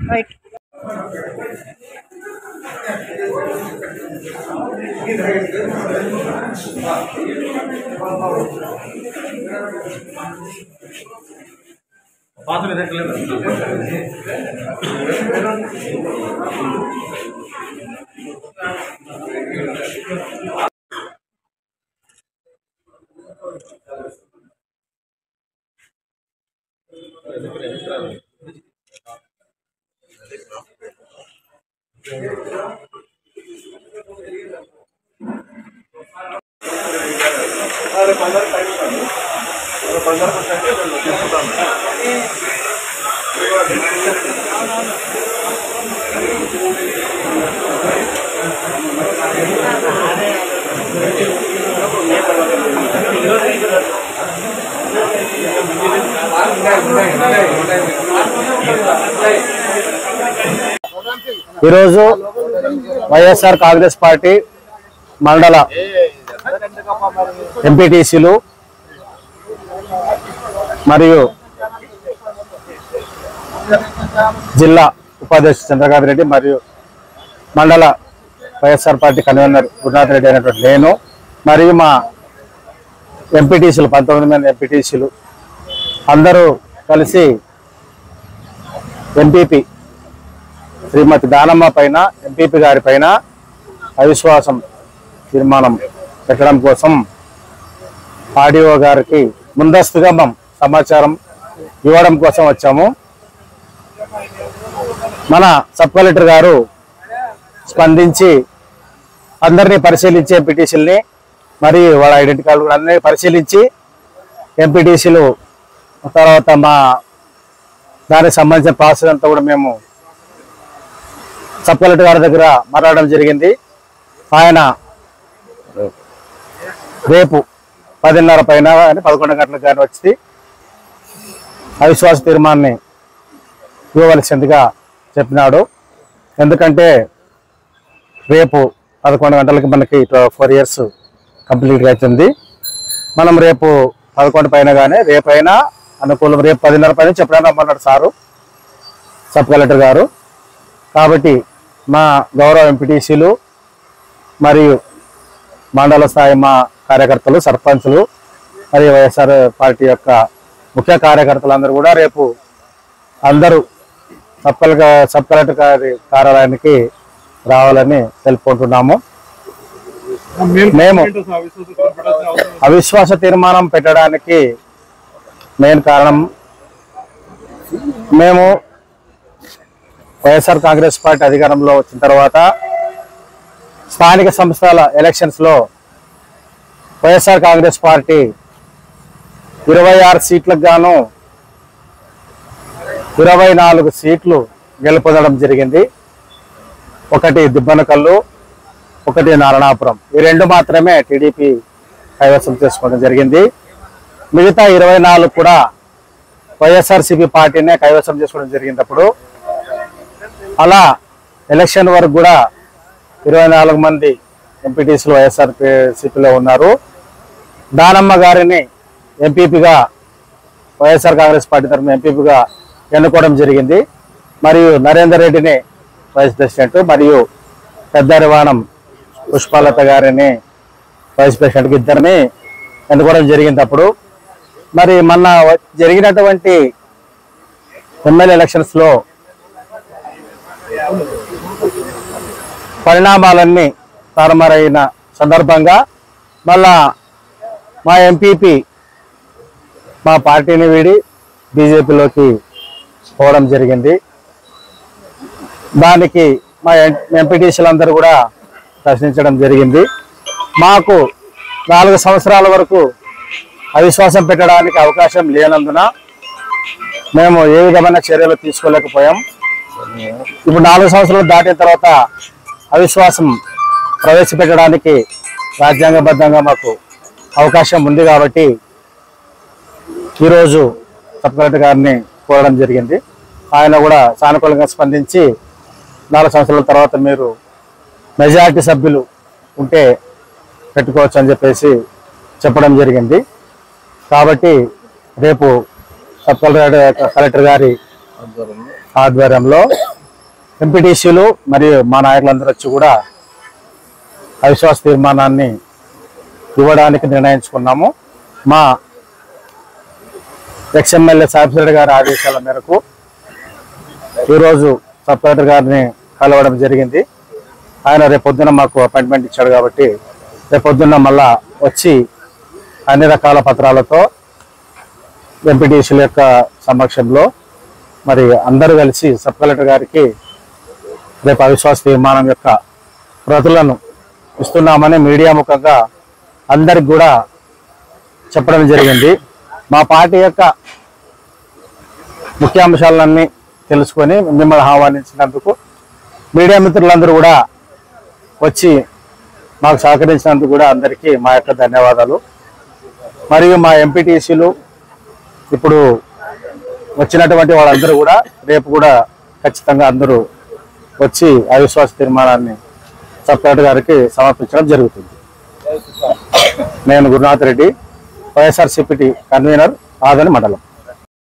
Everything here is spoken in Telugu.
రైట్. ఈరోజు వైఎస్ఆర్ కాంగ్రెస్ పార్టీ మండల ఎంపీటీసీలు మరియు జిల్లా ఉపాధ్యక్షుడు చంద్రకాంత్ రెడ్డి మరియు మండల వైఎస్ఆర్ పార్టీ కన్వీనర్ గురునాథ్ రెడ్డి అయినటువంటి నేను మరియు మా ఎంపీటీసీలు 19 మంది ఎంపీటీసీలు అందరూ కలిసి ఎంపీపీ శ్రీమతి దానమ్మ పైన ఎంపీపీ గారి పైన అవిశ్వాసం తీర్మానం పెట్టడం కోసం ఆర్డీఓ గారికి ముందస్తుగా సమాచారం ఇవ్వడం కోసం వచ్చాము. మన సబ్ కలెక్టర్ గారు స్పందించి అందరినీ పరిశీలించి ఎంపీటీసీలని మరియు వాళ్ళ ఐడెంటిటీ కార్డు కూడా అందరినీ పరిశీలించి ఎంపీటీసీలు తర్వాత మా దానికి సంబంధించిన ప్రాసెస్ అంతా కూడా మేము సబ్ కలెక్టర్ గారి దగ్గర మాట్లాడడం జరిగింది. ఆయన రేపు 10:30 పైన కానీ 11 గంటలకు కానీ వచ్చి అవిశ్వాస తీర్మానాన్ని ఇవ్వవలసిందిగా చెప్పినాడు. ఎందుకంటే రేపు 11 గంటలకి మనకి 4 ఇయర్స్ కంప్లీట్గా అవుతుంది. మనం రేపు 11 పైన కానీ రేపైనా అనుకూలం, రేపు 10:30 పైన చెప్పడానికి రమ్మన్నాడు సారు సబ్ కలెక్టర్ గారు. కాబట్టి మా గౌరవ ఎంపీటీసీలు మరియు మండల స్థాయి మా కార్యకర్తలు, సర్పంచులు మరియు వైఎస్ఆర్ పార్టీ యొక్క ముఖ్య కార్యకర్తలందరూ కూడా రేపు అందరూ సబ్ కలెక్టర్ గారి కార్యాలయానికి రావాలని తెలుపుకుంటున్నాము. మేము అవిశ్వాస తీర్మానం పెట్టడానికి మెయిన్ కారణం, మేము వైఎస్ఆర్ కాంగ్రెస్ పార్టీ అధికారంలో వచ్చిన తర్వాత స్థానిక సంస్థల ఎలక్షన్స్ లో వైఎస్ఆర్ కాంగ్రెస్ పార్టీ 26 సీట్లకు గాను 24 సీట్లు గెలుపొందడం జరిగింది. ఒకటి దిబ్బనకల్లు, ఒకటి నారాయణాపురం, ఈ 2 మాత్రమే టీడీపీ కైవసం చేసుకోవడం జరిగింది. మిగతా 24 కూడా వైఎస్ఆర్సీపీ పార్టీనే కైవసం చేసుకోవడం జరిగినప్పుడు అలా ఎలక్షన్ వరకు కూడా 24 మంది ఎంపీటీసీలు వైఎస్ఆర్సీపీలో ఉన్నారు. దానమ్మ గారిని ఎంపీపీగా వైఎస్ఆర్ కాంగ్రెస్ పార్టీ తరఫున ఎంపీపీగా ఎన్నుకోవడం జరిగింది. మరియు నరేందర్ రెడ్డిని వైస్ ప్రెసిడెంట్ మరియు పెద్దరివాణం పుష్పలత గారిని వైస్ ప్రెసిడెంట్కి ఇద్దరిని ఎన్నుకోవడం జరిగింది. అప్పుడు మరి మొన్న జరిగినటువంటి ఎమ్మెల్యే ఎలక్షన్స్ లో పరిణామాలన్నీ తారుమారైన సందర్భంగా మళ్ళా మా ఎంపీపీ మా పార్టీని వీడి బీజేపీలోకి పోవడం జరిగింది. దానికి మా ఎంపీటీసీలందరూ కూడా ప్రశ్నించడం జరిగింది. మాకు 4 సంవత్సరాల వరకు అవిశ్వాసం పెట్టడానికి అవకాశం లేనందున మేము ఏ విధమైన చర్యలు తీసుకోలేకపోయాం. ఇప్పుడు 4 సంవత్సరాలు దాటిన తర్వాత అవిశ్వాసం ప్రవేశపెట్టడానికి రాజ్యాంగబద్ధంగా మాకు అవకాశం ఉంది. కాబట్టి ఈరోజు సబ్ కలెక్టర్ గారిని కోరడం జరిగింది. ఆయన కూడా సానుకూలంగా స్పందించి 4 సంవత్సరాల తర్వాత మీరు మెజారిటీ సభ్యులు ఉంటే పెట్టుకోవచ్చు అని చెప్పేసి చెప్పడం జరిగింది. కాబట్టి రేపు సబ్ కలెక్టర్ గారి ఆధ్వర్యంలో ఎంపీటీసీలు మరియు మా నాయకులందరూ వచ్చి కూడా అవిశ్వాస తీర్మానాన్ని ఇవ్వడానికి నిర్ణయించుకున్నాము. మా ఎక్స్ఎమ్మెల్యే సాహిబ్ గారి ఆదేశాల మేరకు ఈరోజు సబ్ కలెక్టర్ గారిని కలవడం జరిగింది. ఆయన రేపొద్దున మాకు అపాయింట్మెంట్ ఇచ్చాడు కాబట్టి రేపొద్దున మళ్ళా వచ్చి అన్ని రకాల పత్రాలతో ఎంపీటీసీల యొక్క సమక్షంలో మరి అందరూ కలిసి సబ్ కలెక్టర్ గారికి రేపు అవిశ్వాస తీర్మానం యొక్క ప్రతులను ఇస్తున్నామని మీడియా ముఖంగా అందరికి కూడా చెప్పడం జరిగింది. మా పార్టీ యొక్క ముఖ్యాంశాలన్నీ తెలుసుకొని మిమ్మల్ని ఆహ్వానించినందుకు మీడియా మిత్రులందరూ కూడా వచ్చి మాకు సహకరించినందుకు కూడా అందరికీ మా యొక్క ధన్యవాదాలు. మరియు మా ఎంపీటీసీలు ఇప్పుడు వచ్చినటువంటి వాళ్ళందరూ కూడా రేపు కూడా ఖచ్చితంగా అందరూ వచ్చి అవిశ్వాస తీర్మానాన్ని సబ్ కలెక్టర్ గారికి సమర్పించడం జరుగుతుంది. నేను గురునాథ్ రెడ్డి, వైఎస్ఆర్సీపీ కన్వీనర్, ఆదోని మండలం.